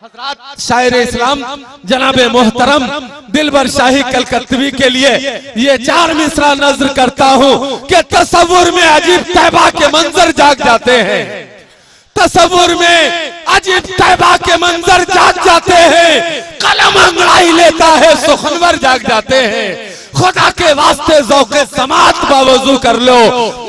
शायर इस्लाम जनाबे मोहतरम दिलबर शाही कलकत्तवी के लिए ये 4 मिसरा नज़्र करता हूँ कि तसव्वुर में अजीब तैबा के मंजर जाग जाते हैं, तसव्वुर में अजीब तैबा के मंजर जाग जाते हैं, कलम अंगड़ाई लेता है सुखनवर जाग जाते हैं। खुदा के वास्ते ज़ौक़े समात बावजू कर लो,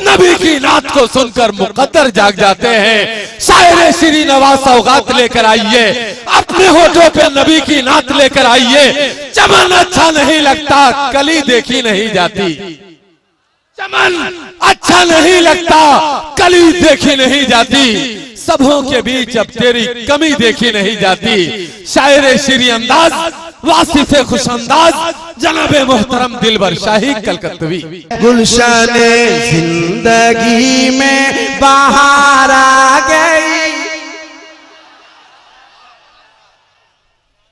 नबी की नात को सुनकर मुकद्दर जाग जाते हैं। शायर श्री नवाज सौगात लेकर आइए, अपने होठों पे नबी की नात लेकर आइए। चमन अच्छा नहीं लगता कली देखी नहीं जाती, चमन अच्छा नहीं लगता कली देखी नहीं जाती, सबों के बीच अब तेरी कमी देखी नहीं जाती। शायर श्री अंदाज वासिफ़े खुश अंदाज जनाबे मोहतरम दिलबर शाही कलकत्तवी। गुलशने जिंदगी में बहार आ गई।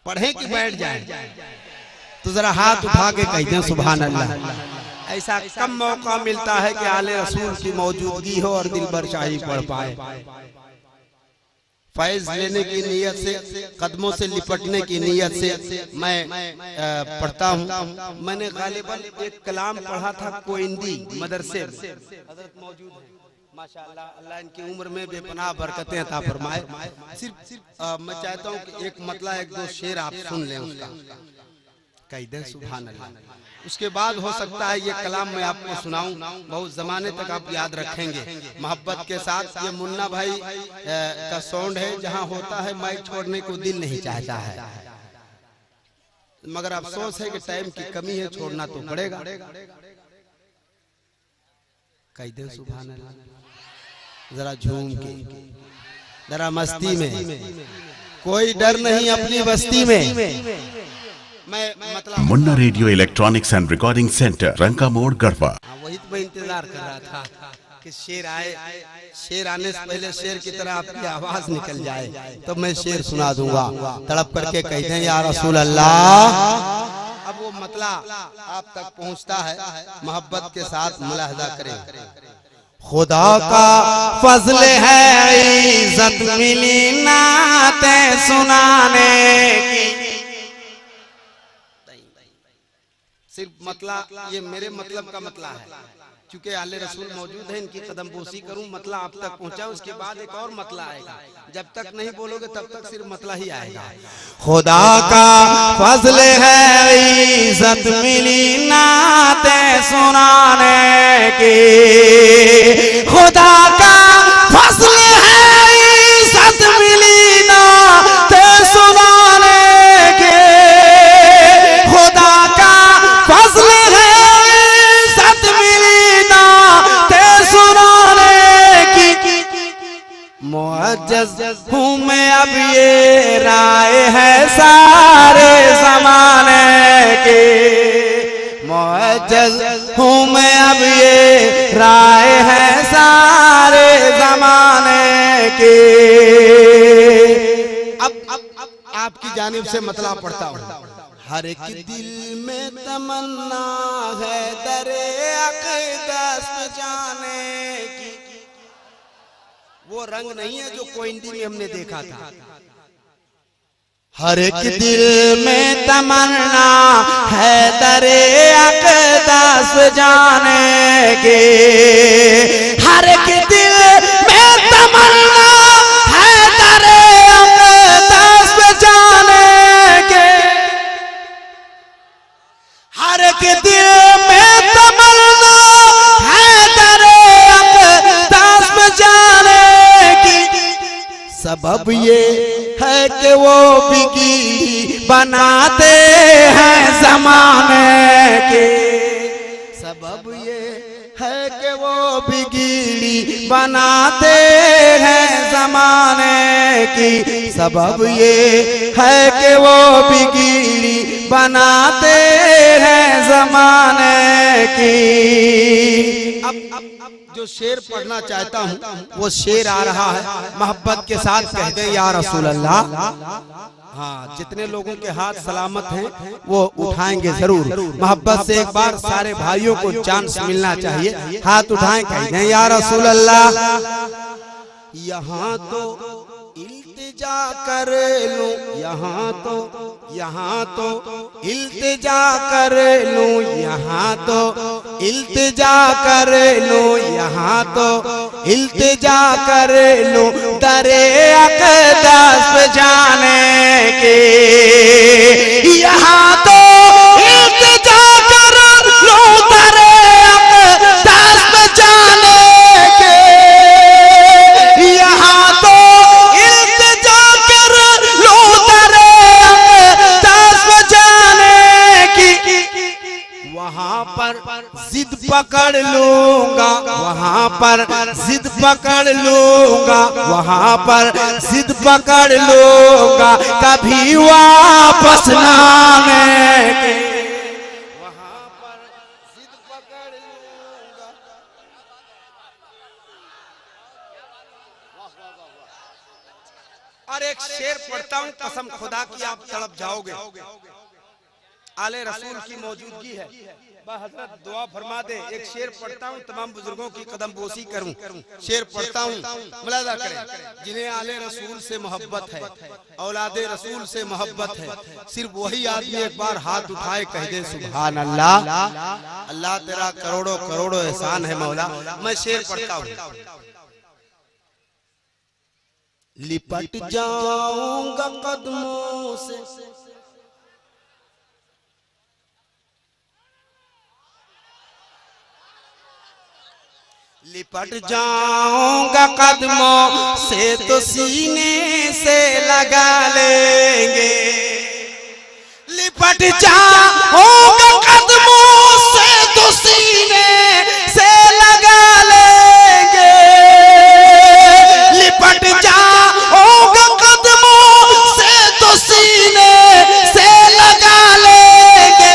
पढ़े कि बैठ जाए तो जरा हाथ उठा के कहते हैं सुभान अल्लाह। ऐसा कम मौका मिलता है कि आले रसूल की मौजूदगी हो और दिलबर शाही पढ़ पाए। फैज लेने की नीयत से, कदमों से लिपटने की नीयत से मैं पढ़ता हूँ। मैंने गालिबन एक कलाम पढ़ा था कोइंदी मदरसे में, हजरत मौजूद है माशाअल्लाह, अल्लाह इनकी उम्र में बेपनाह बरकतें अता फरमाए। सिर्फ मैं चाहता हूँ कि एक मतला 1-2 शेर आप सुन लें उसका, कह दें सुभान अल्लाह। उसके बाद हो सकता है ये कलाम मैं आपको सुनाऊं, बहुत जमाने तक आप याद रखेंगे मोहब्बत के साथ। ये मुन्ना भाई का साउंड है, जहां होता है माइक छोड़ने को दिल नहीं चाहता है, मगर अफसोस है कि टाइम की कमी है, छोड़ना तो पड़ेगा। कह दे सुभान अल्लाह जरा झूम के, जरा मस्ती में, कोई डर नहीं अपनी बस्ती में। Munna radio electronics and recording centre, Ranka मोड़, गढ़वा। वही तो मैं इंतजार कर रहा था कि शेर आए, शेर आने से पहले शेर की तरह आपकी आवाज निकल जाए तो मैं शेर सुना दूंगा। तड़प करके कहते हैं या रसूल अल्लाह। अब वो मतला आप तक पहुंचता है, मोहब्बत के साथ मुलाहजा करें। खुदा का फजल है इज्जत मिली नातें सुनाने की। सिर्फ मतला ये मेरे मतलब का मतला है, क्योंकि आले रसूल मौजूद है, इनकी कदम बोसी करूं, मतला आप तक पहुंचा। उसके बाद एक और मतला आएगा, जब तक नहीं बोलोगे तब तक सिर्फ मतला ही आएगा। खुदा का फजल है इज्जत मिली नातें सुनाने की। खुदा का फजल है इज्जत मिली नातें सुनाने की। खुदा का फजल है इज्जत मिली नातें सुनाने की। मुअज्जज़ हूँ मैं अब ये राय है सारे ज़माने की। मुअज्जज़ हूँ मैं अब ये राय है सारे ज़माने की। अब आपकी जानिब से मतला पढ़ता हूँ। हर एक दिल में तमन्ना है दरे अक़ीदत जाने की। वो रंग नहीं है जो कोइंदी में हमने देखा था। हर एक दिल में तमन्ना है दरे अक़ीदत जाने की। हर एक दिल में तमन्ना है दरे अक़ीदत जाने की। हर एक दिल में तमन्ना है दरे अक़ीदत जाने की। सबब ये है कि वो बिगड़ी बनाते हैं ज़माने के। सबब ये है कि वो बिगड़ी बनाते हैं ज़माने की। सबब ये है कि वो बिगड़ी बनाते हैं ज़माने की। अब जो शेर पढ़ना चाहता हूँ वो शेर आ रहा है, मोहब्बत के साथ कह दे या रसूल अल्लाह। हाँ, जितने लोगों के हाथ सलामत हैं वो उठाएंगे जरूर। मोहब्बत से एक बार सारे भाइयों को चांस मिलना चाहिए, हाथ उठाएं, कह दें या रसूल अल्लाह। यहाँ तो इल्तिजा कर लूं यहाँ तो इल्तिजा कर लूं, यहाँ तो इल्तिजा कर लूं, यहाँ तो इल्तिजा कर लूं दरे अक़दस पे जाने की। यहाँ तो इल्तिजा कर लूं दरे अक़दस पे जाने के। यहाँ तो इल्तिजा कर लूं दरे अक़दस पे जाने की। वहाँ पर जिद पकड़ लूंगा, वहाँ पर जिद पकड़ लूंगा, वहाँ पर जिद पकड़ लूंगा कभी वापस न आने के। वहाँ पर जिद पकड़ लूंगा। और एक शेर पढ़ता हूँ, कसम खुदा की आप तड़प जाओगे। आले रसूल की मौजूदगी है, हजरत दुआ फरमा दे। एक शेर पढ़ता हूँ, तमाम बुजुर्गों की कदम बोसी करूं। शेर पढ़ता हूँ, मुलाजा करें। जिन्हें आले रसूल से मोहब्बत है, औलादे रसूल से मोहब्बत है, सिर्फ वही आदमी एक बार हाथ उठाए कह दे सुभान अल्लाह। अल्लाह तेरा करोड़ों करोड़ों एहसान है मौला। मैं शेर पढ़ता हूँ। लिपट जाऊंगा कदमों से, लिपट जाऊंगा कदमों से तो सीने से लगा लेंगे। लिपट जाऊंगा कदमों से तो सीने से लगा लेंगे। लिपट जाऊंगा कदमों से तो सीने से लगा लेंगे।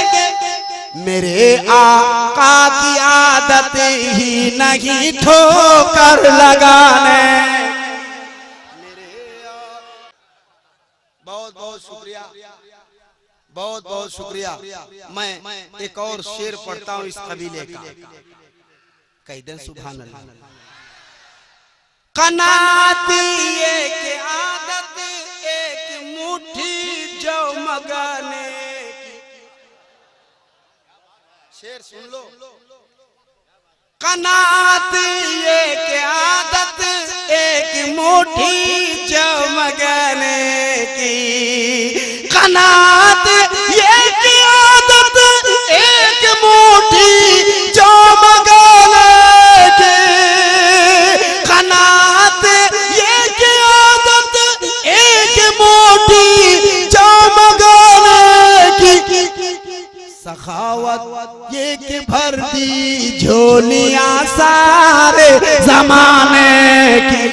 मेरे आका की आदत ही नहीं ठोकर लगाने। बहुत बहुत शुक्रिया, बहुत बहुत शुक्रिया। मैं एक और शेर पढ़ता हूँ इस कबीले का, कह दे सुभान अल्लाह। कनाती एक आदत एक मुट्ठी जो मगाने की। शेर सुन लो। कनात एक आदत एक मुट्ठी चमकने की। कनात एक आदत एक मुट्ठी चमकने की। कनात एक आदत एक मुट्ठी चमकने की। सखावत ये कि भर दी झोलियां सारे जमाने की।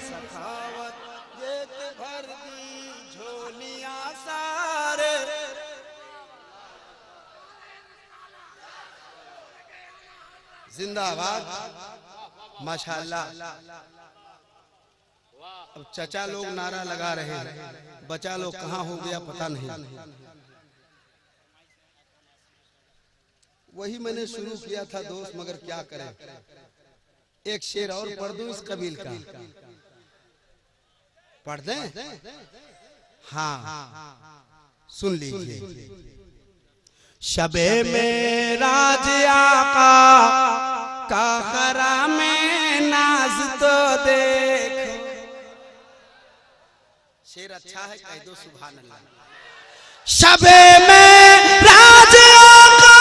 सखावत ये कि भर दी झोलियां सारे। जिंदाबाद माशाअल्लाह। अब चचा लोग नारा लगा रहे हैं, बचा लोग कहाँ हो गया पता नहीं। वही मैंने शुरू किया था दोस्त, मगर क्या करें। एक शेर और पढ़ दूं इस कबील का, पढ़ दें? हाँ सुन लीजिए। शबे मेराज आका का खरा में नाज तो देखो। शेर अच्छा है, कह दो सुभान अल्लाह। शबे मेराज आका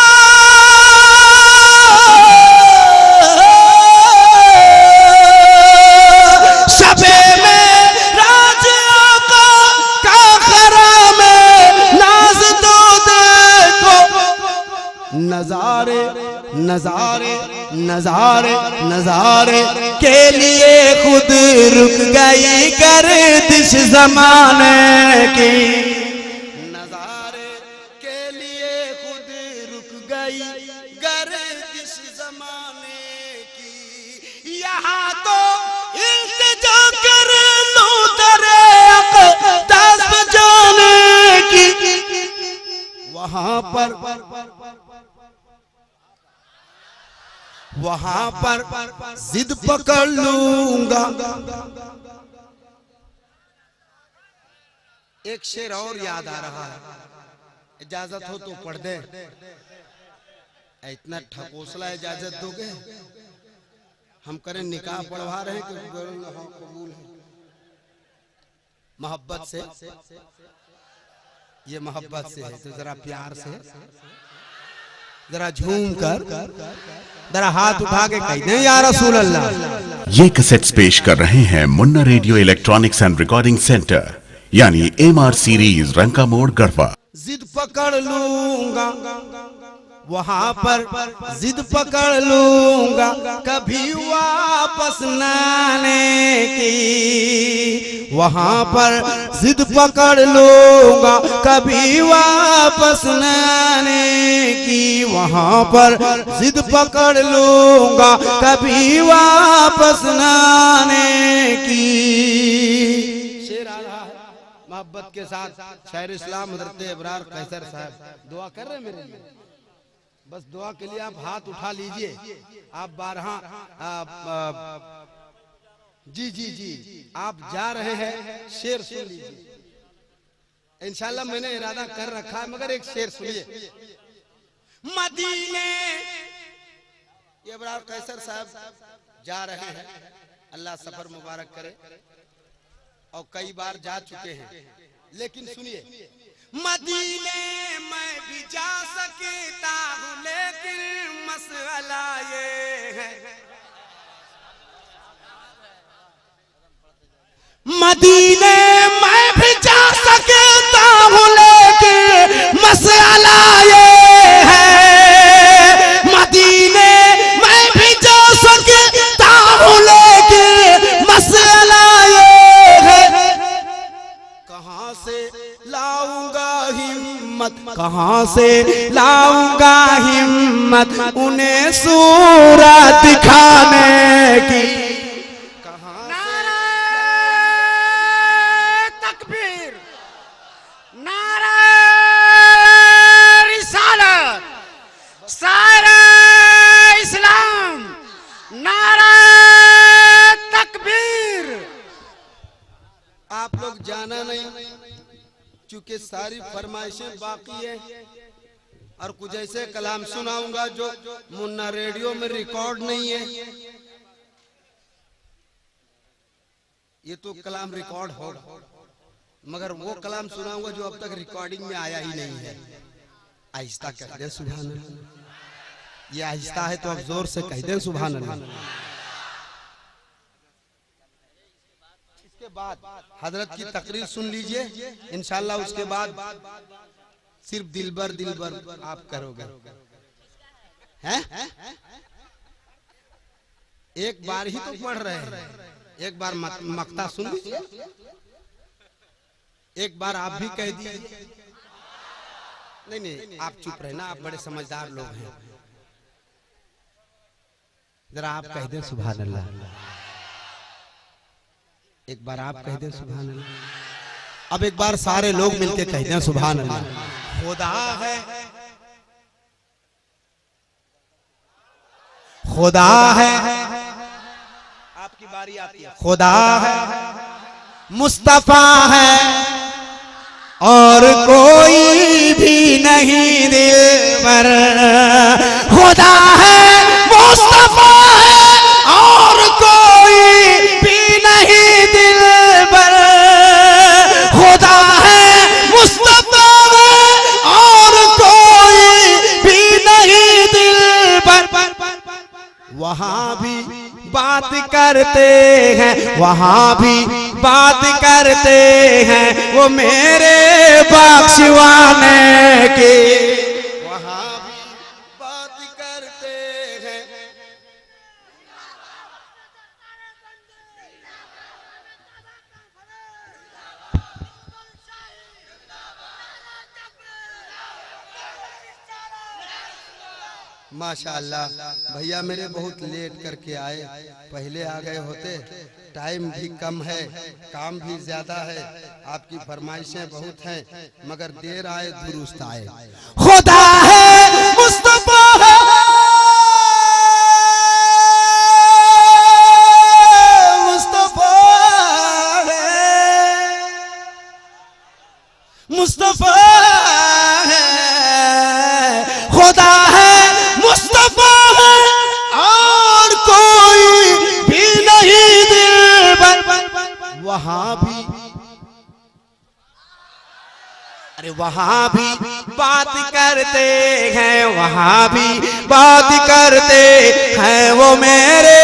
नजारे नजारे नजारे नजारे के लिए खुद रुक गई गर्दिश जमाने की। नजारे के लिए खुद रुक गई गर्दिश जमाने की। यहाँ तो इल्तिजा कर लूं दरे अक़दस पे जाने की। वहाँ पर जिद पकड़ लूंगा। एक शेर और याद आ रहा है, इजाजत हो तो पढ़ दे। इतना ठकोसला इजाजत दोगे? हम करें निकाह पढ़वा रहे हैं कि कबूल है? मोहब्बत से, ये मोहब्बत से है तो जरा प्यार से, जरा झूम कर, जरा हाथ उठा के कह दें या रसूल अल्लाह। ये कैसेट्स पेश कर रहे हैं Munna radio electronics and recording centre, यानी MR सीरीज, रंका मोड़, गढ़वा। जिद पकड़ लूंगा वहां पर, जिद पकड़ लूंगा कभी वापस न आने की, वहां पर जिद पकड़ लूंगा कभी वापस न आने की, वहां पर जिद पकड़ लूंगा कभी वापस न आने की। शेर आ रहा है मोहब्बत के साथ, शायर इस्लाम हज़रत इब्रार कैसर साहब दुआ कर रहे हैं मेरे लिए। बस दुआ के लिए आप हाथ उठा लीजिए। आप 12 जी जी जी आप जा रहे हैं, शेर सुन लीजिए। इंशाल्लाह मैंने इरादा कर रखा है, मगर एक शेर सुनिए। मदीने, ये इब्रार कैसर साहब जा रहे हैं, अल्लाह सफर मुबारक करे, और कई बार जा चुके हैं, लेकिन सुनिए। मदीने मैं भी जा सकता हूँ, लेकिन मसला ये है, मदीने मैं भी जा सकता हूँ, लेकिन मसला ये है, मदीने मैं भी जा सकता हूँ, लेकिन मसला ये है, कहाँ से लाऊंगा हिम्मत, कहाँ से लाऊंगा हिम्मत उन्हें सूरत दिखाने की, कहाँ से। तकबीर, नारा रिसालत, सारा इस्लाम, नारा तकबीर। आप लोग जाना नहीं, चूंकि सारी फरमाइशें बाकी है, और कुछ ऐसे कलाम सुनाऊंगा जो मुन्ना रेडियो में रिकॉर्ड नहीं है। ये तो कलाम रिकॉर्ड होगा, मगर वो कलाम सुनाऊंगा जो अब तक रिकॉर्डिंग में आया ही नहीं है। आहिस्ता कह दे सुभान अल्लाह। ये आहिस्ता है तो अब जोर से कह दे सुभान अल्लाह। बाद हजरत की तकरीर सुन लीजिए, इंशाल्लाह उसके बाद सिर्फ दिलबर दिलबर आप करोगे। हैं? एक बार ही तो पढ़ रहे हैं, एक बार मक्ता सुन लीजिए, एक बार आप भी कह दीजिए। नहीं नहीं आप चुप रहना, आप बड़े समझदार लोग हैं, जरा आप कह दे सुभान अल्लाह। एक बार आप कह दें सुभान अल्लाह। अब एक बार सारे लोग मिलके कह दें सुभान अल्लाह। खुदा है, खुदा है, आपकी बारी आती है। खुदा है, मुस्तफा है, और कोई भी नहीं दिलबर। खुदा है, मुस्तफा है, और कोई भी नहीं दिलबर। खुदा है, मुस्तफा है, और कोई भी नहीं दिलबर। वहाँ भी बात करते हैं, वहाँ भी बात करते हैं वो मेरे बख्शवाने के। वहाँ भी बात करते हैं। माशाअल्लाह भैया मेरे बहुत लेट करके आए, पहले आ गए होते। टाइम भी कम है, काम भी ज्यादा है, आपकी फरमाइशें बहुत हैं, मगर देर आए दुरुस्त आए। खुदा है, मुस्तफा है, मुस्तफा है, मुस्तफा है, खुदा है, मुस्तफा है, और कोई भी नहीं दिलबर। वहां भी, अरे वहां भी बात करते हैं, वहां भी बात करते हैं वो मेरे